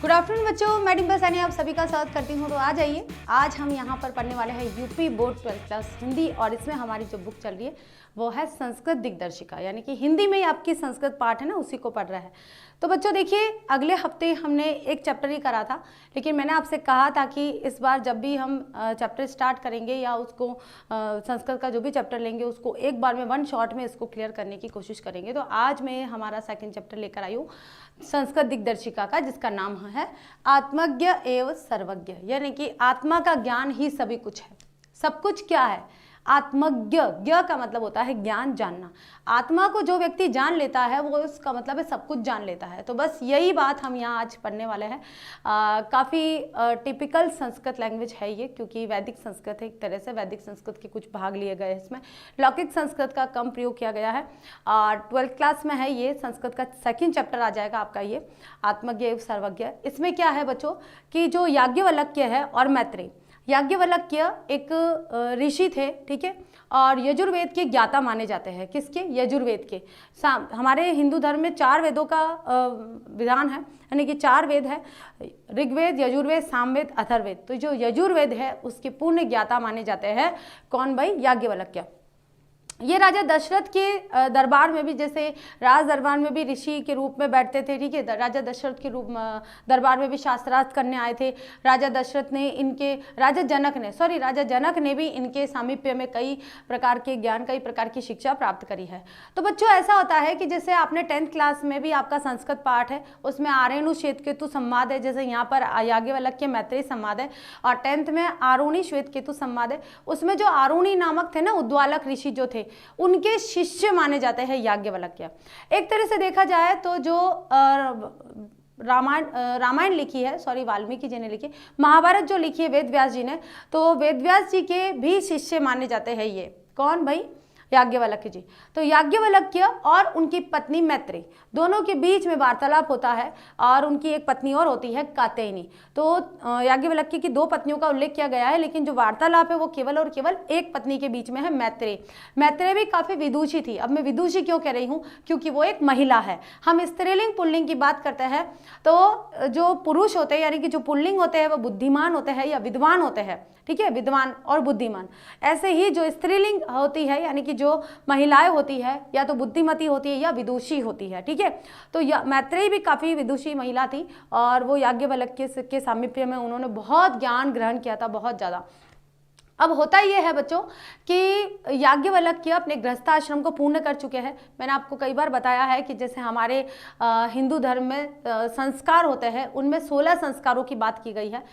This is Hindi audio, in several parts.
गुड आफ्टरनून बच्चों, मैं डिम्पल सैनी आप सभी का स्वागत करती हूँ। तो आ जाइए, आज हम यहाँ पर पढ़ने वाले हैं UP board 12th class Hindi, और इसमें हमारी जो बुक चल रही है वो है संस्कृत दिग्दर्शिका, यानी कि हिंदी में आपकी संस्कृत पाठ है ना, उसी को पढ़ रहा है। तो बच्चों देखिए, अगले हफ्ते हमने एक चैप्टर ही करा था, लेकिन मैंने आपसे कहा था कि इस बार जब भी हम चैप्टर स्टार्ट करेंगे या उसको संस्कृत का जो भी चैप्टर लेंगे उसको एक बार में वन शॉट में इसको क्लियर करने की कोशिश करेंगे। तो आज मैं हमारा सेकंड चैप्टर लेकर आई हूँ संस्कृत दिग्दर्शिका का, जिसका नाम है आत्मज्ञ एवं सर्वज्ञ, यानी कि आत्मा का ज्ञान ही सभी कुछ है। सब कुछ क्या है? आत्मज्ञ। ज्ञ का मतलब होता है ज्ञान, जानना। आत्मा को जो व्यक्ति जान लेता है वो उसका मतलब है सब कुछ जान लेता है। तो बस यही बात हम यहाँ आज पढ़ने वाले हैं। काफ़ी टिपिकल संस्कृत लैंग्वेज है ये, क्योंकि वैदिक संस्कृत है एक तरह से। वैदिक संस्कृत के कुछ भाग लिए गए हैं इसमें, लौकिक संस्कृत का कम प्रयोग किया गया है। और 12th क्लास में है ये, संस्कृत का सेकेंड चैप्टर आ जाएगा आपका ये आत्मज्ञ एवं सर्वज्ञ। इसमें क्या है बच्चों कि जो याज्ञवल्क्य है और मैत्रेय, याज्ञवल्क्य एक ऋषि थे, ठीक है, और यजुर्वेद के ज्ञाता माने जाते हैं। किसके? यजुर्वेद के। हमारे हिंदू धर्म में 4 वेदों का विधान है, यानी कि 4 वेद है, ऋग्वेद, यजुर्वेद, सामवेद, अथर्ववेद। तो जो यजुर्वेद है उसके पूर्ण ज्ञाता माने जाते हैं कौन भाई? याज्ञवल्क्य। ये राजा दशरथ के दरबार में भी, जैसे राज दरबार में भी ऋषि के रूप में बैठते थे, ठीक है, राजा दशरथ के रूप दरबार में भी शास्त्रार्थ करने आए थे। राजा दशरथ ने इनके, राजा जनक ने भी इनके सामीप्य में कई प्रकार के ज्ञान, कई प्रकार की शिक्षा प्राप्त करी है। तो बच्चों ऐसा होता है कि जैसे आपने 10th क्लास में भी आपका संस्कृत पाठ है, उसमें आरेणु श्वेतकेतु संवाद है, जैसे यहाँ पर याज्ञवल्क्य मैत्रेय संवाद है, और 10th में आरुणि श्वेतकेतु संवाद है। उसमें जो आरुणि नामक थे ना, उद्वालक ऋषि जो थे, उनके शिष्य माने जाते हैं याज्ञवल्क्य। एक तरह से देखा जाए तो जो रामायण लिखी है, वाल्मीकि जी ने लिखी, महाभारत जो लिखी है वेद व्यास जी ने, तो वेद व्यास जी के भी शिष्य माने जाते हैं ये। कौन भाई? याज्ञवल्क्य जी। तो याज्ञवल्क्य और उनकी पत्नी मैत्रेय, दोनों के बीच में वार्तालाप होता है, और उनकी एक पत्नी और होती है कात्यायनी। तो याज्ञवल्क्य की 2 पत्नियों का उल्लेख किया गया है, लेकिन जो वार्तालाप है वो केवल और केवल एक पत्नी के बीच में है, मैत्रेय। मैत्रेय भी काफ़ी विदुषी थी। अब मैं विदुषी क्यों कह रही हूँ? क्योंकि वो एक महिला है। हम स्त्रीलिंग पुल्लिंग की बात करते हैं तो जो पुरुष होते हैं, यानी कि जो पुल्लिंग होते हैं वो बुद्धिमान होते हैं या विद्वान होते हैं, ठीक है, विद्वान और बुद्धिमान। ऐसे ही जो स्त्रीलिंग होती है, यानी कि जो महिलाएं होती है, या तो बुद्धिमती होती है या विदुषी होती है, ठीक है। तो मैत्रेय भी काफ़ी विदुषी महिला थी, और वो याज्ञवल्क्य के सामीप्य में उन्होंने बहुत ज्ञान ग्रहण किया था, बहुत ज़्यादा। अब होता ये है बच्चों कि याज्ञवल्क्य अपने गृहस्थाश्रम को पूर्ण कर चुके हैं। मैंने आपको कई बार बताया है कि जैसे हमारे हिंदू धर्म में संस्कार होते हैं, उनमें 16 संस्कारों की बात की गई है।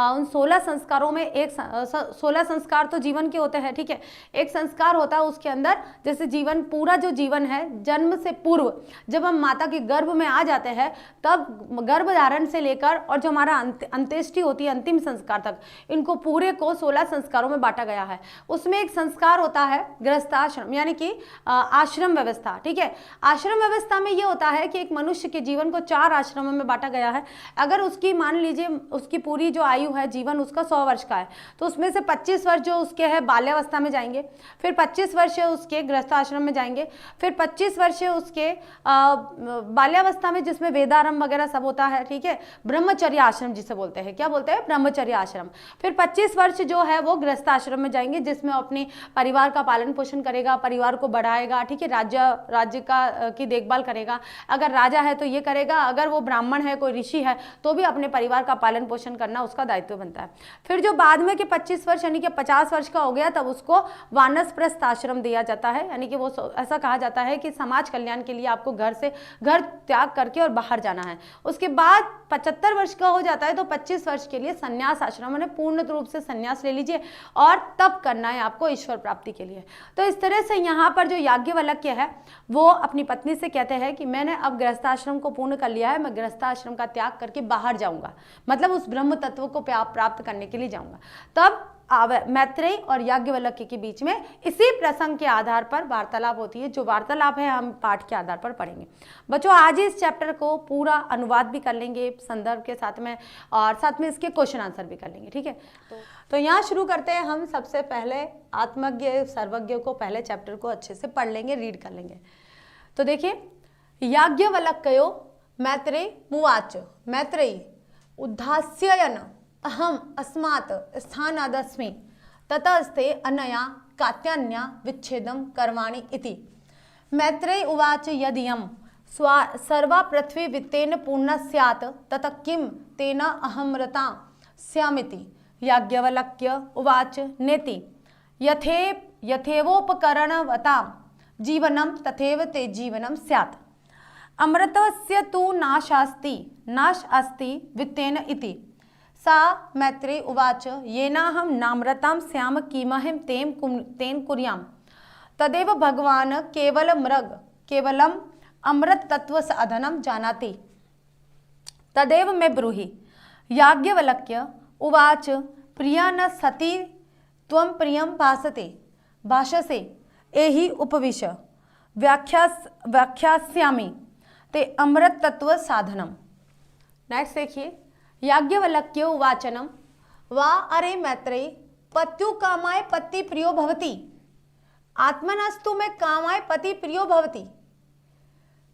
उन 16 संस्कारों में 16 संस्कार तो जीवन के होते हैं, ठीक है। एक संस्कार होता है उसके अंदर, जैसे जीवन, पूरा जो जीवन है, जन्म से पूर्व जब हम माता के गर्भ में आ जाते हैं, तब गर्भधारण से लेकर और जो हमारा अंत्येष्टि होती है, अंतिम संस्कार तक, इनको पूरे को 16 संस्कारों में बांटा गया है। उसमें एक संस्कार होता है गृहस्थाश्रम, यानी कि आश्रम व्यवस्था, ठीक है। आश्रम व्यवस्था में यह होता है कि एक मनुष्य के जीवन को 4 आश्रमों में बांटा गया है। अगर उसकी, मान लीजिए उसकी पूरी जो आयु है, जीवन उसका 100 वर्ष का है, तो उसमें से 25 वर्ष जो उसके है बाल्यावस्था में जाएंगे, फिर 25 वर्ष उसके गृहस्थाश्रम में जाएंगे, फिर 25 वर्ष उसके बाल्यावस्था में जिसमें वेदारंभ वगैरह सब होता है, ठीक है, ब्रह्मचर्य आश्रम जिसे बोलते हैं, क्या बोलते हैं? ब्रह्मचर्य आश्रम। फिर 25 वर्ष जो है वो गृहस्थ आश्रम में जाएंगे, जिसमें अपने परिवार का पालन पोषण करेगा, परिवार को बढ़ाएगा, ठीक है, राज्य का की देखभाल करेगा। अगर राजा है तो ये करेगा, अगर वो ब्राह्मण है, कोई ऋषि है, तो भी अपने परिवार का पालन पोषण करना उसका दायित्व बनता है। फिर जो बाद में के 25 वर्ष यानी कि 50 वर्ष का हो गया, तब उसको वानप्रस्थ आश्रम दिया जाता है, यानी कि वो ऐसा कहा जाता है कि समाज कल्याण के लिए आपको घर त्याग करके और बाहर जाना है। उसके बाद 75 वर्ष का हो जाता है तो 25 वर्ष के लिए संन्यास आश्रम, ने पूर्ण रूप से संन्यास ले लीजिए, और तब करना है आपको ईश्वर प्राप्ति के लिए। तो इस तरह से यहाँ पर जो याज्ञवल्क्य है वो अपनी पत्नी से कहते हैं कि मैंने अब गृहस्थाश्रम को पूर्ण कर लिया है, मैं गृहस्थाश्रम का त्याग करके बाहर जाऊंगा, मतलब उस ब्रह्म तत्व को प्राप्त करने के लिए जाऊंगा। तब मैत्रेय और याज्ञवल्क्य के बीच में इसी प्रसंग के आधार पर वार्तालाप होती है। जो वार्तालाप है हम पाठ के आधार पर पढ़ेंगे। बच्चों आज इस चैप्टर को पूरा अनुवाद भी कर लेंगे संदर्भ के साथ में, और साथ में इसके क्वेश्चन आंसर भी कर लेंगे, ठीक है। तो यहाँ शुरू करते हैं हम। सबसे पहले आत्मज्ञ सर्वज्ञ को, पहले चैप्टर को अच्छे से पढ़ लेंगे, रीड कर लेंगे। तो देखिए, याज्ञवल्क्यो मैत्रेय मुवाच, मैत्रेयी उद्धास्यन अहम अस्मात् स्थानादस्मि ततस्ते अनया कात्यान्या विच्छेदं कर्वाणि इति। मैत्रेय उवाच यदियं सर्वा पृथ्वी वित्तेन पूर्णा स्यात् तत किं तेन अहमृता स्यामिति। याज्ञवल्क्य उवाच नेति यथेवोपकरणवतां जीवनं तथैव ते जीवनं स्यात्। अमृतस्य तु नाश अस्ति वित्तेन इति। सा मैत्रेय उवाच येनाहं नामृतां स्याम किमहं तेन कुर्यां। तदेव भगवान् केवलम् अमृत तत्व साधनं जानाति तदेव मे ब्रूहि। याज्ञवल्क्य उवाच प्रिया न सती त्वं प्रियं भाषसे एहि उपविश व्याख्यास्यामि ते अमृत तत्व साधनम। नेक्स्ट देखिए, याज्ञवल्क्य उवाचनम वा अरे मैत्रेय पत्यु कामाय पति प्रियो भवति आत्मनस्तु मे कामाय पति प्रियो भवति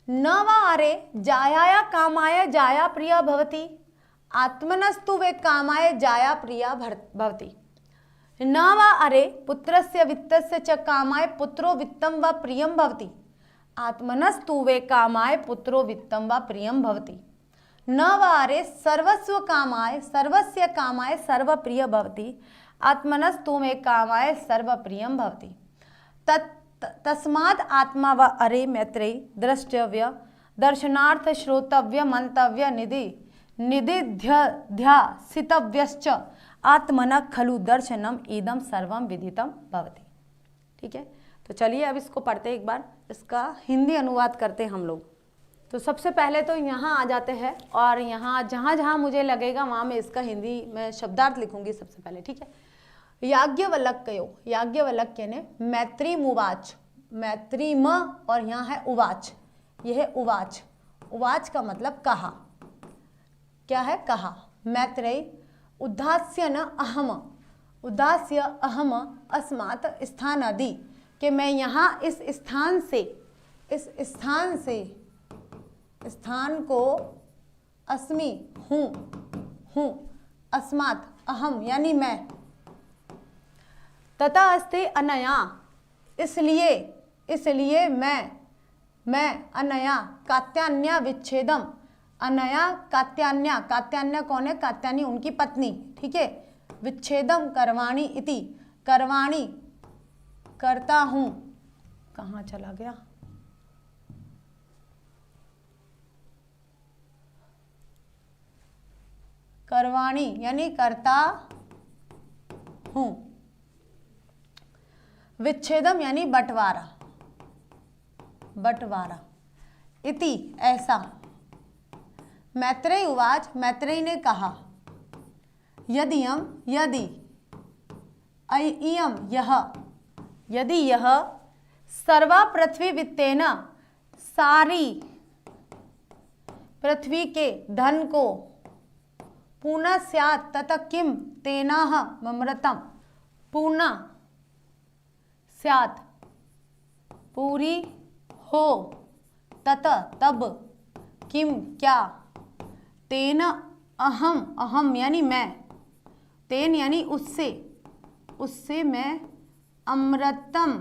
न वा अरे जायाया कामाय जाया प्रिया भवति आत्मनस्तु वे कामाय जाया प्रिया भवति न वा अरे पुत्रस्य वित्तस्य च कामाय पुत्रो वित्तं वा प्रियं भवति आत्मनस्तु वे कामाय पुत्रो वित्तं वा प्रियं भवति न वा अरे सर्वस्य कामाय सर्वप्रिय भवति आत्मनस्तु मे कामाय सर्वप्रियं भवति। तस्मात् आत्मा वा अरे मैत्रेय द्रष्टव्य दर्शनार्थ श्रोतव्य मंतव्य निदिध्यासितव्यश्च आत्मनः खलु दर्शनम इदम सर्वम विदितम भवति। ठीक है, तो चलिए अब इसको पढ़ते एक बार, इसका हिंदी अनुवाद करते हम लोग। तो सबसे पहले तो यहाँ आ जाते हैं और यहाँ जहाँ जहाँ मुझे लगेगा वहाँ मैं इसका हिंदी में शब्दार्थ लिखूंगी सबसे पहले। ठीक है, याज्ञवल्क्य ने मैत्रीमुवाच, मैत्रीम और यहाँ है उवाच, यह है उवाच। उवाच का मतलब कहा, क्या है कहा। मैत्रेय उद्धास्य न अहम, उद्धास्य अहम अस्मात् स्थानादि कि मैं यहाँ इस स्थान को अस्मि हूँ अस्मात् अहम यानी मैं तथा अस्ते अनया इसलिए मैं अनया कात्यान्या विच्छेदम, अनया कात्यान्या कौन है, कात्यायनी उनकी पत्नी। ठीक है, विच्छेदम करवाणी इति, करवाणी करता हूँ, कहाँ चला गया, करवाणी यानी करता हूँ, विच्छेदम यानी बंटवारा इति ऐसा। मैत्रेय उवाच, मैत्रेय ने कहा यदि यह सर्वा पृथ्वी वित्तेन, सारी पृथ्वी के धन को पूर्ण स्यात् तत किम तेनाह ममृतम, पूर्ण स्यात् पूरी हो, तत तब, किम क्या, तेन अहम यानी मैं, तेन यानी उससे मैं अमृतम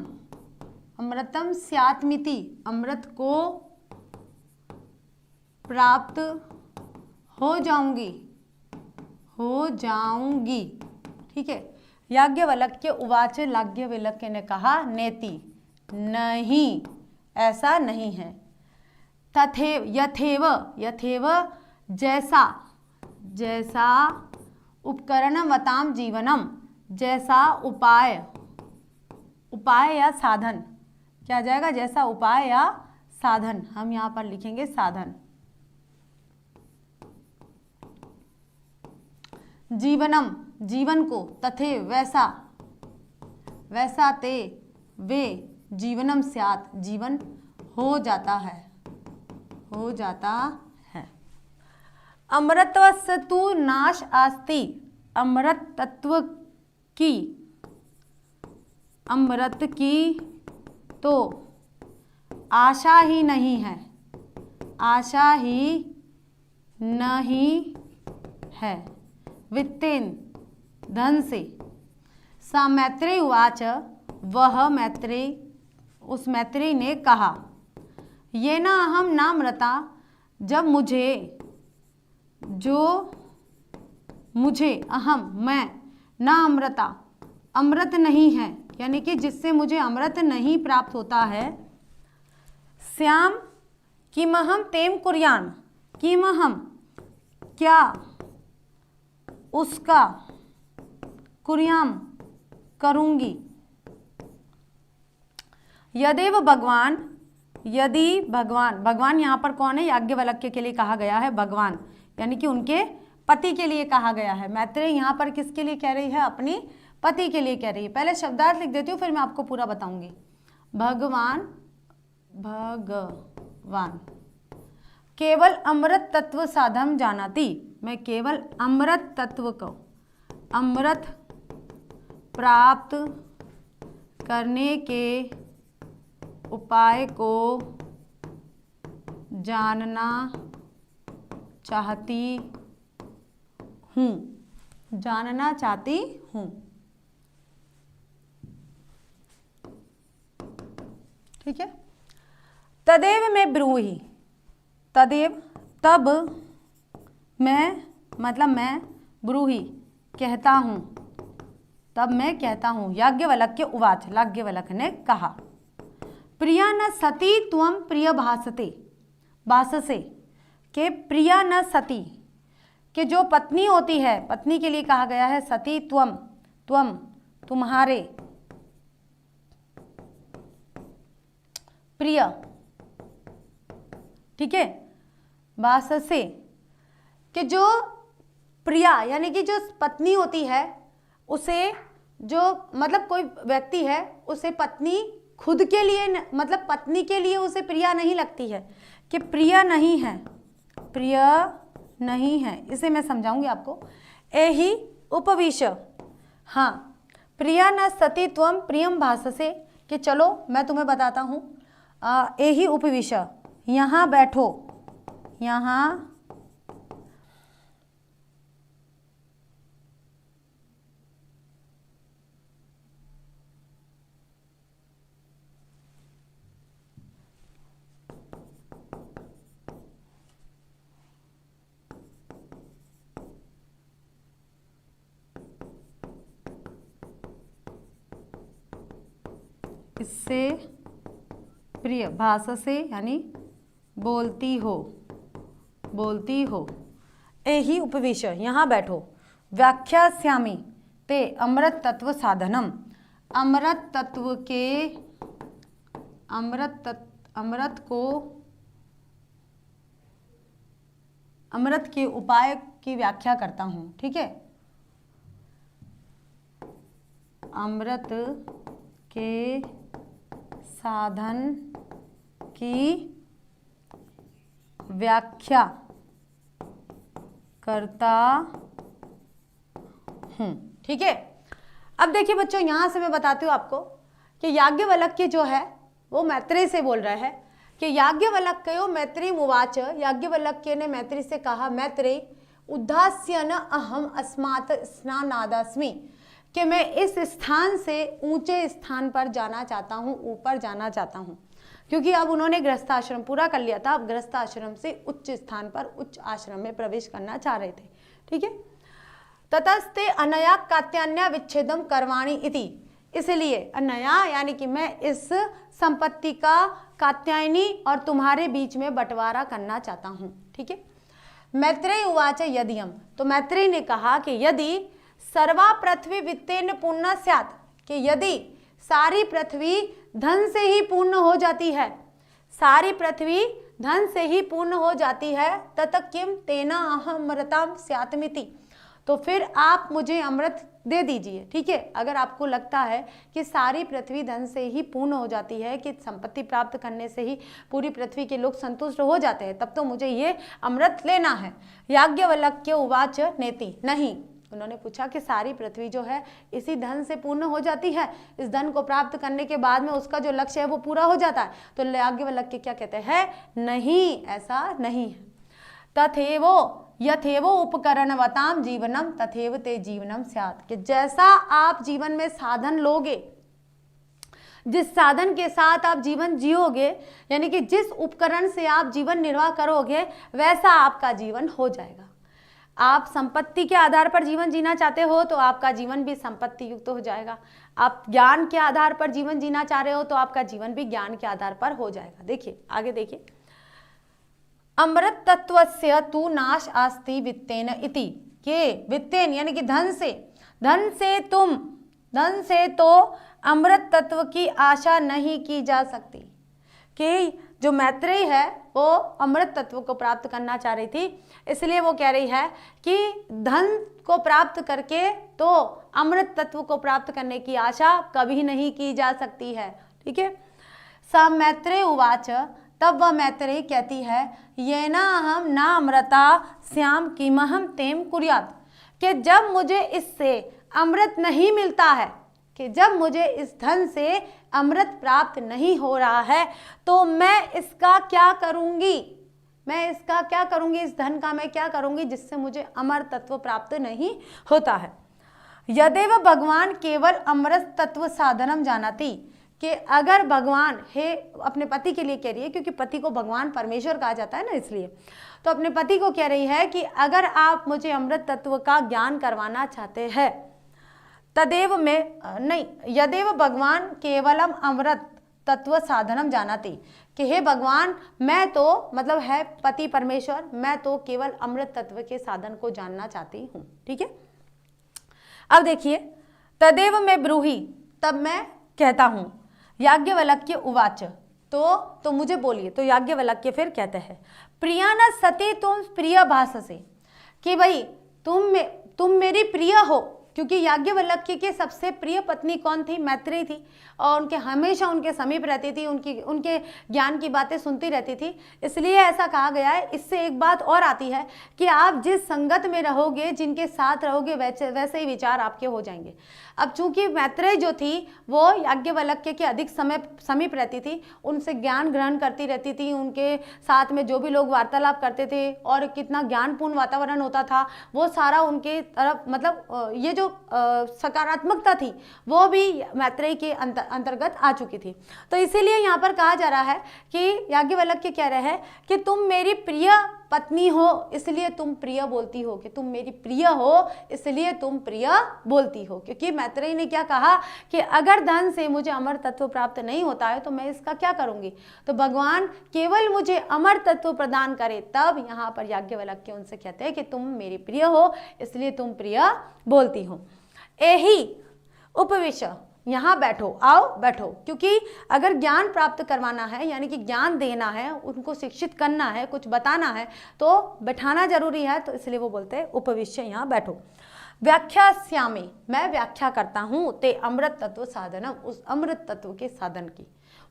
स्यात्मिति अमृत को प्राप्त हो जाऊंगी। ठीक है, याज्ञवल्क्य उवाच, याज्ञवल्क्य ने कहा नेति नहीं, ऐसा नहीं है। तथैव यथेव जैसा उपकरणवताम जीवनम, जैसा उपाय या साधन, क्या आ जाएगा, जैसा उपाय या साधन, हम यहाँ पर लिखेंगे साधन। जीवन को, तथे वैसा ते वे जीवनम स्यात् जीवन हो जाता है। अमृतस्य तु नाश अस्ति, अमृत की तो आशा ही नहीं है वित्तेन धन से। सा मैत्रेय उवाच, वह मैत्रेय उस मैत्रेय ने कहा, ये ना अहम नामृता, जब मुझे अहम मैं ना अमृता अमृत नहीं है, यानी कि जिससे मुझे अमृत नहीं प्राप्त होता है। श्याम किमहम तेम कुर्यान, किमहम क्या उसका, कुर्याम करूंगी। यदेव भगवान, यदि भगवान, भगवान यहाँ पर कौन है? याज्ञवल्क्य के लिए कहा गया है भगवान, यानी कि उनके पति के लिए कहा गया है। मैत्रेय यहाँ पर किसके लिए कह रही है? अपनी पति के लिए कह रही है। पहले शब्दार्थ लिख देती हूँ, फिर मैं आपको पूरा बताऊंगी। भगवान केवल अमृत तत्व साधम जानाति, मैं केवल अमृत तत्व को, अमृत प्राप्त करने के उपाय को जानना चाहती हूँ, जानना चाहती हूँ। ठीक है। तदेव मैं ब्रूहि, तदेव तब मैं, मतलब मैं, ब्रूहि कहता हूँ, तब मैं कहता हूँ। याज्ञवल्क्य उवाच, याज्ञवल्क्य ने कहा, प्रिया न सती त्वं प्रिय भाससे, के प्रिया न सती, कि जो पत्नी होती है, पत्नी के लिए कहा गया है सती त्वं, त्वं तुम्हारे, प्रिय, ठीक है, भाससे, कि जो प्रिया यानी कि जो पत्नी होती है उसे, जो मतलब कोई व्यक्ति है उसे पत्नी खुद के लिए, मतलब पत्नी के लिए उसे प्रिया नहीं लगती है, कि प्रिय नहीं है, प्रिय नहीं है। इसे मैं समझाऊंगी आपको। एहि उपविश, हाँ, प्रिया न सती त्वं प्रियम भाससे, कि चलो मैं तुम्हें बताता हूँ। एहि उपविश, यहाँ बैठो, यहाँ इससे प्रिय, भाषा से यानी बोलती हो, बोलती हो। एहि उपविश, यहाँ बैठो। व्याख्यास्यामि ते अमृत तत्व साधनम, अमृत तत्व के, अमृत के उपाय की व्याख्या करता हूँ। ठीक है, अमृत के साधन की व्याख्या करता हूँ। ठीक है, अब देखिए बच्चों, यहाँ से मैं बताती हूँ आपको कि याज्ञवल्क्य जो है वो मैत्रेय से बोल रहा है कि याज्ञवल्क्यो मैत्रेय उवाच, याज्ञवल्क्य ने मैत्रेय से कहा, मैत्रेय उद्धास्य न अहम अस्मात् स्नानादस्मि, कि मैं इस स्थान से ऊंचे स्थान पर जाना चाहता हूँ, ऊपर जाना चाहता हूँ, क्योंकि अब उन्होंने गृहस्थ आश्रम पूरा कर लिया था। अब गृहस्थ आश्रम से उच्च स्थान पर, उच्च आश्रम में प्रवेश करना चाह रहे थे। ठीक है, ततस्ते अनया कात्यान्या विच्छेदम करवाणी इति, इसलिए अनया यानी कि मैं इस संपत्ति का कात्यायनी और तुम्हारे बीच में बंटवारा करना चाहता हूँ। ठीक है, मैत्रेय उवाच यदियम, तो मैत्रेय ने कहा कि यदि सर्वा पृथ्वी वित्तेन पूर्ण स्यात्, कि यदि सारी पृथ्वी धन से ही पूर्ण हो जाती है, सारी पृथ्वी धन से ही पूर्ण हो जाती है, तत किम तेना अहमृताम स्यात्मिति, तो फिर आप मुझे अमृत दे दीजिए। ठीक है, अगर आपको लगता है कि सारी पृथ्वी धन से ही पूर्ण हो जाती है, कि संपत्ति प्राप्त करने से ही पूरी पृथ्वी के लोग संतुष्ट हो जाते हैं, तब तो मुझे ये अमृत लेना है। याज्ञवल्क्य उवाच नेति, नहीं, उन्होंने पूछा कि सारी पृथ्वी जो है इसी धन से पूर्ण हो जाती है, इस धन को प्राप्त करने के बाद में उसका जो लक्ष्य है वो पूरा हो जाता है। तो याज्ञवल्क्य क्या कहते हैं, नहीं, ऐसा नहीं है। तथेवो यथेव उपकरणवताम जीवनम तथेव ते जीवनम स्यात्, कि जैसा आप जीवन में साधन लोगे, जिस साधन के साथ आप जीवन जियोगे, यानी कि जिस उपकरण से आप जीवन निर्वाह करोगे, वैसा आपका जीवन हो जाएगा। आप संपत्ति के आधार पर जीवन जीना चाहते हो तो आपका जीवन भी संपत्ति युक्त हो जाएगा। आप ज्ञान के आधार पर जीवन जीना चाह रहे हो तो आपका जीवन भी ज्ञान के आधार पर हो जाएगा। देखिए आगे देखिए, अमृत तत्वस्य तु नाश आस्ति वित्तेन इति, के वित्तेन यानी कि धन से तो अमृत तत्व की आशा नहीं की जा सकती। कि जो मैत्रेयी है वो अमृत तत्व को प्राप्त करना चाह रही थी, इसलिए वो कह रही है कि धन को प्राप्त करके तो अमृत तत्व को प्राप्त करने की आशा कभी नहीं की जा सकती है। ठीक है। सा मैत्रेय उवाच, तब वह मैत्रेयी कहती है, येना अहम न अमृता श्याम किमहम तेम कुर्यात्, कि जब मुझे इससे अमृत नहीं मिलता है, कि जब मुझे इस धन से अमृत प्राप्त नहीं हो रहा है तो मैं इसका क्या करूंगी, इस धन का मैं क्या करूंगी जिससे मुझे अमर तत्व प्राप्त नहीं होता है। यदेव भगवान केवल अमृत तत्व साधनम जानाति, कि अगर भगवान है, अपने पति के लिए कह रही है क्योंकि पति को भगवान परमेश्वर कहा जाता है ना, इसलिए तो अपने पति को कह रही है कि अगर आप मुझे अमृत तत्व का ज्ञान करवाना चाहते हैं, तदेव में नहीं, यदेव भगवान केवलम अमृत तत्व साधनम जानाति, कि हे भगवान मैं तो मतलब है पति परमेश्वर, मैं तो केवल अमृत तत्व के साधन को जानना चाहती हूँ। ठीक है। अब देखिए, तदेव में ब्रूहि, तब मैं कहता हूँ, याज्ञवल्क्य उवाच, तो मुझे बोलिए। तो याज्ञवल्क्य फिर कहते हैं, प्रिया न सती तुम प्रिय भाससे, कि भाई तुम मेरी प्रिय हो, क्योंकि याज्ञवल्क्य के सबसे प्रिय पत्नी कौन थी? मैत्रेयी थी, और उनके हमेशा उनके समीप रहती थी, उनके ज्ञान की बातें सुनती रहती थी, इसलिए ऐसा कहा गया है। इससे एक बात और आती है कि आप जिस संगत में रहोगे, जिनके साथ रहोगे, वैसे ही विचार आपके हो जाएंगे। अब चूंकि मैत्रेयी जो थी वो याज्ञवल्क्य के अधिक समय समीप रहती थी, उनसे ज्ञान ग्रहण करती रहती थी, उनके साथ में जो भी लोग वार्तालाप करते थे और कितना ज्ञानपूर्ण वातावरण होता था, वो सारा उनके तरफ मतलब ये जो सकारात्मकता थी वो भी मैत्रेयी के अंतर्गत आ चुकी थी। तो इसीलिए यहाँ पर कहा जा रहा है कि याज्ञवल्क्य कह रहे हैं कि तुम मेरी प्रिय पत्नी हो इसलिए तुम प्रिय बोलती हो, कि तुम मेरी प्रिय हो इसलिए तुम प्रिय बोलती हो। क्योंकि मैत्रेयी ने क्या कहा कि अगर धन से मुझे अमर तत्व प्राप्त नहीं होता है तो मैं इसका क्या करूंगी, तो भगवान केवल मुझे अमर तत्व प्रदान करे। तब यहाँ पर याज्ञवल्क्य उनसे कहते हैं कि तुम मेरी प्रिय हो इसलिए तुम प्रिय बोलती हो। एही उपविश, यहाँ बैठो, आओ बैठो, क्योंकि अगर ज्ञान प्राप्त करवाना है यानी कि ज्ञान देना है, उनको शिक्षित करना है, कुछ बताना है तो बैठाना जरूरी है, तो इसलिए वो बोलते हैं उपविश्य, यहाँ बैठो। व्याख्यास्यामि, मैं व्याख्या करता हूँ, ते अमृत तत्व साधनम, उस अमृत तत्व के साधन की,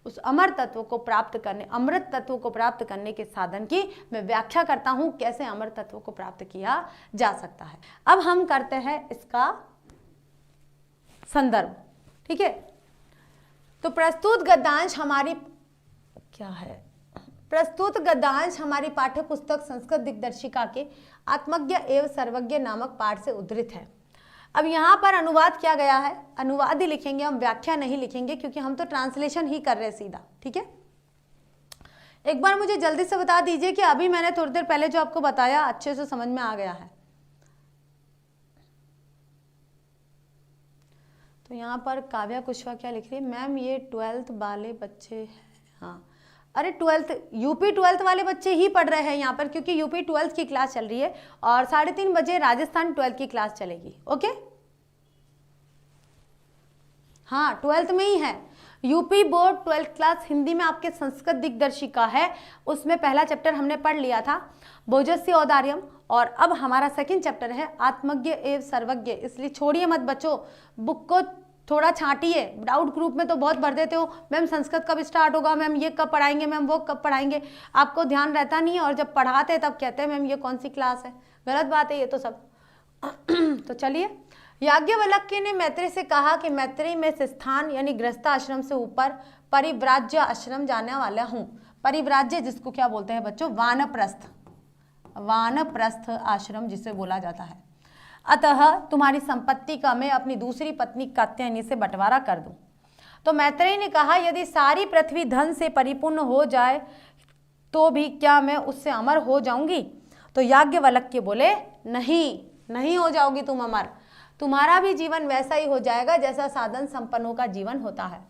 उस अमर तत्व को प्राप्त करने, अमृत तत्व को प्राप्त करने के साधन की मैं व्याख्या करता हूँ, कैसे अमर तत्व को प्राप्त किया जा सकता है। अब हम करते हैं इसका संदर्भ। ठीक है। तो प्रस्तुत गद्यांश हमारी पाठ्य पुस्तक संस्कृत दिग्दर्शिका के आत्मज्ञ एवं सर्वज्ञ नामक पाठ से उद्धृत है। अब यहाँ पर अनुवाद किया गया है, अनुवाद ही लिखेंगे हम, व्याख्या नहीं लिखेंगे क्योंकि हम तो ट्रांसलेशन ही कर रहे हैं सीधा। ठीक है। एक बार मुझे जल्दी से बता दीजिए कि अभी मैंने थोड़ी देर पहले जो आपको बताया अच्छे से समझ में आ गया है। तो यहाँ पर काव्या कुशवाहा क्या लिख रही है, मैम ये 12th वाले बच्चे हैं। हाँ, अरे 12th यूपी 12th वाले बच्चे ही पढ़ रहे हैं यहाँ पर, क्योंकि यूपी 12th की क्लास चल रही है और 3:30 बजे राजस्थान 12th की क्लास चलेगी। ओके, हाँ 12th में ही है। UP board 12th class Hindi में आपके संस्कृत दिग्दर्शिका है, उसमें पहला चैप्टर हमने पढ़ लिया था भोजस्य औदार्यम, और अब हमारा सेकंड चैप्टर है आत्मज्ञ एवं सर्वज्ञ। इसलिए छोड़िए मत बच्चों, बुक को थोड़ा छांटिए। डाउट ग्रुप में तो बहुत भर देते हो, मैम संस्कृत कब स्टार्ट होगा, मैम ये कब पढ़ाएंगे, मैम वो कब पढ़ाएंगे, आपको ध्यान रहता नहीं है, और जब पढ़ाते हैं तब कहते हैं मैम ये कौन सी क्लास है। गलत बात है ये तो सब। तो चलिए, याज्ञवल्क्य ने मैत्रेयी से कहा कि मैत्रेयी में स्थान यानी गृहस्थ आश्रम से ऊपर परिव्राज्य आश्रम जाने वाला हूँ। परिव्राज्य जिसको क्या बोलते हैं बच्चों, वानप्रस्थ। वानप्रस्थ आश्रम जिसे बोला जाता है। अतः तुम्हारी संपत्ति का मैं अपनी दूसरी पत्नी कात्यायनी से बंटवारा कर दूं। तो मैत्रेयी ने कहा, यदि सारी पृथ्वी धन से परिपूर्ण हो जाए तो भी क्या मैं उससे अमर हो जाऊंगी? तो याज्ञवल्क्य बोले, नहीं, नहीं हो जाओगी तुम अमर। तुम्हारा भी जीवन वैसा ही हो जाएगा जैसा साधन संपन्नों का जीवन होता है।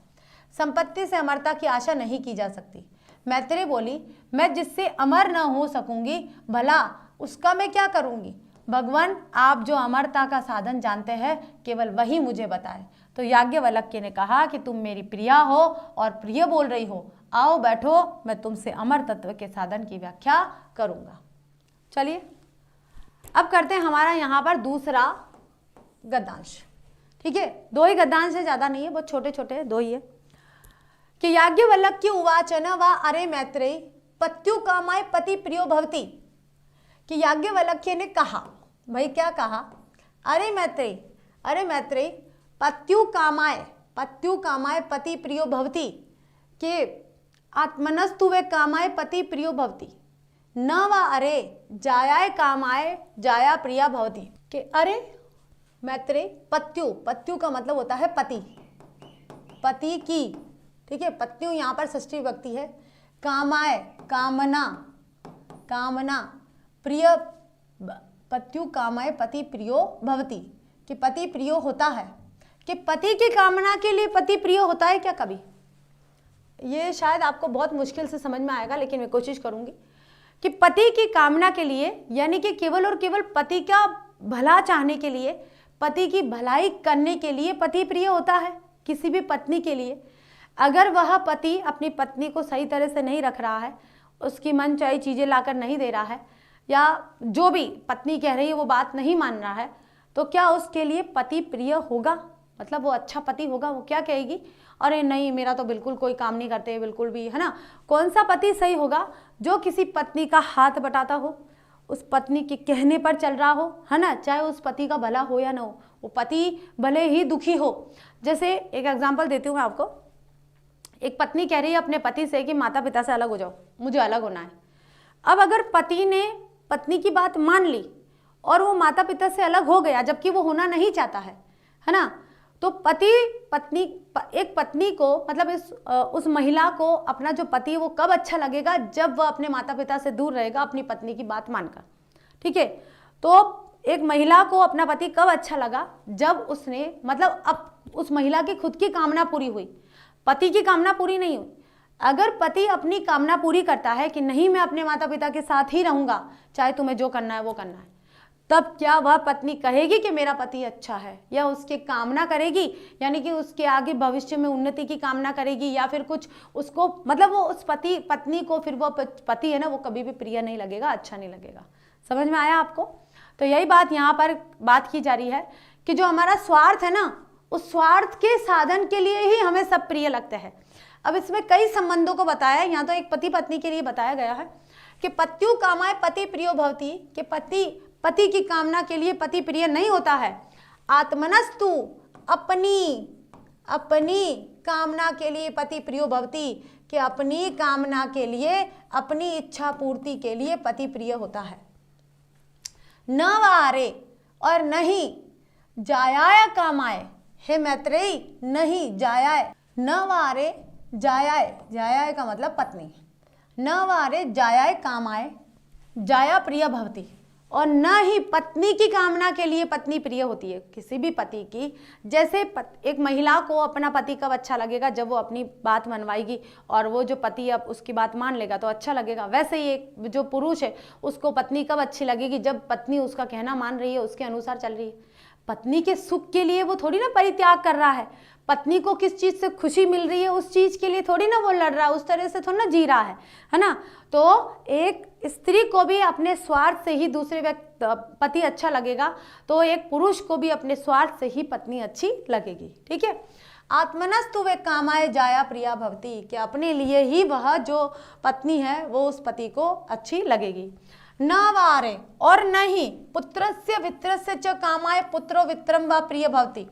संपत्ति से अमरता की आशा नहीं की जा सकती। मैत्रेयी बोली, मैं जिससे अमर न हो सकूंगी, भला उसका मैं क्या करूंगी? भगवान, आप जो अमरता का साधन जानते हैं, केवल वही मुझे बताए। तो याज्ञवल्क्य ने कहा कि तुम मेरी प्रिया हो और प्रिय बोल रही हो, आओ बैठो, मैं तुमसे अमर तत्व के साधन की व्याख्या करूंगा। चलिए अब करते हैं हमारा यहाँ पर दूसरा गद्यांश। ठीक है, 2 ही गद्यांश है, ज्यादा नहीं है, बहुत छोटे छोटे 2 ही है। कि याज्ञवल्क्य उवाच न वा अरे मैत्रेयी पत्यु कामाय पति प्रियो भवति। कि याज्ञवल्क्य ने कहा, भाई क्या कहा? अरे मैत्रेयी पत्यु कामाय पति प्रियो भवति, के आत्मनस्तु वे कामाय पति प्रियो भवति, न वा अरे जायाय कामाय जाया प्रिया भवति। कि अरे मैत्रेयी, पत्यु का मतलब होता है पति की, ठीक है, पत्यु यहाँ पर षष्ठी विभक्ति है। कामाय कामना प्रिय, पत्यु कामाय पति प्रियो भवति, कि पति प्रियो होता है। कि पति की कामना के लिए पति प्रिय होता है क्या कभी? ये शायद आपको बहुत मुश्किल से समझ में आएगा, लेकिन मैं कोशिश करूंगी। कि पति की कामना के लिए, यानी कि केवल और केवल पति का भला चाहने के लिए, पति की भलाई करने के लिए पति प्रिय होता है किसी भी पत्नी के लिए। अगर वह पति अपनी पत्नी को सही तरह से नहीं रख रहा है, उसकी मनचाही चीज़ें लाकर नहीं दे रहा है, या जो भी पत्नी कह रही है वो बात नहीं मान रहा है, तो क्या उसके लिए पति प्रिय होगा? मतलब वो अच्छा पति होगा? वो क्या कहेगी, अरे नहीं, मेरा तो बिल्कुल कोई काम नहीं करते, बिल्कुल भी, है ना। कौन सा पति सही होगा? जो किसी पत्नी का हाथ बटाता हो, उस पत्नी के कहने पर चल रहा हो, है ना, चाहे उस पति का भला हो या ना हो, वो पति भले ही दुखी हो। जैसे एक एग्जांपल देती हूँ मैं आपको। एक पत्नी कह रही है अपने पति से कि माता पिता से अलग हो जाओ, मुझे अलग होना है। अब अगर पति ने पत्नी की बात मान ली और वो माता पिता से अलग हो गया, जबकि वो होना नहीं चाहता है ना, तो एक पत्नी को, मतलब उस महिला को अपना जो पति है वो कब अच्छा लगेगा? जब वह अपने माता पिता से दूर रहेगा अपनी पत्नी की बात मानकर। ठीक है, तो एक महिला को अपना पति कब अच्छा लगा? जब उसने, मतलब अब उस महिला की खुद की कामना पूरी हुई, पति की कामना पूरी नहीं हुई। अगर पति अपनी कामना पूरी करता है कि नहीं, मैं अपने माता पिता के साथ ही रहूंगा, चाहे तुम्हें जो करना है वो करना है, तब क्या वह पत्नी कहेगी कि मेरा पति अच्छा है, या उसकी कामना करेगी, यानी कि उसके आगे भविष्य में उन्नति की कामना करेगी, या फिर कुछ उसको, मतलब वो उस पत्नी को, फिर वो पति है ना, वो कभी भी प्रिय नहीं लगेगा, अच्छा नहीं लगेगा। समझ में आया आपको? तो यही बात यहाँ पर बात की जा रही है कि जो हमारा स्वार्थ है ना, उस स्वार्थ के साधन के लिए ही हमें सब प्रिय लगते हैं। अब इसमें कई संबंधों को बताया है, यहाँ तो एक पति पत्नी के लिए बताया गया है कि पत्यु कामाय पति प्रियो भवति, कि पति की कामना के लिए पति प्रिय नहीं होता है। आत्मनस्तु, अपनी कामना के लिए पति प्रियो भवति, कि अपनी कामना के लिए, अपनी इच्छा पूर्ति के लिए पति प्रिय होता है। न वारे, और नहीं जायाय कामाय, हे मैत्रेयी, नहीं जायाय, न वारे जायाय का मतलब पत्नी, न वारे जायाय कामाय जाया प्रिय भवति, और न ही पत्नी की कामना के लिए पत्नी प्रिय होती है किसी भी पति की। जैसे एक महिला को अपना पति कब अच्छा लगेगा? जब वो अपनी बात मनवाएगी और वो जो पति अब उसकी बात मान लेगा तो अच्छा लगेगा। वैसे ही एक जो पुरुष है उसको पत्नी कब अच्छी लगेगी? जब पत्नी उसका कहना मान रही है, उसके अनुसार चल रही है। पत्नी के सुख के लिए वो थोड़ी ना परित्याग कर रहा है, पत्नी को किस चीज़ से खुशी मिल रही है उस चीज़ के लिए थोड़ी ना वो लड़ रहा है, उस तरह से थोड़ी ना जी रहा है ना। तो एक स्त्री को भी अपने स्वार्थ से ही दूसरे पति अच्छा लगेगा, तो एक पुरुष को भी अपने स्वार्थ से ही पत्नी अच्छी लगेगी। ठीक है, आत्मनस्तु वे कामाय जाया प्रिया भवति, कि अपने लिए ही वह जो पत्नी है वो उस पति को अच्छी लगेगी। न वारे, और नहीं पुत्रस्य वित्रस्य च कामाय पुत्रो वित्रम व प्रिय भवति,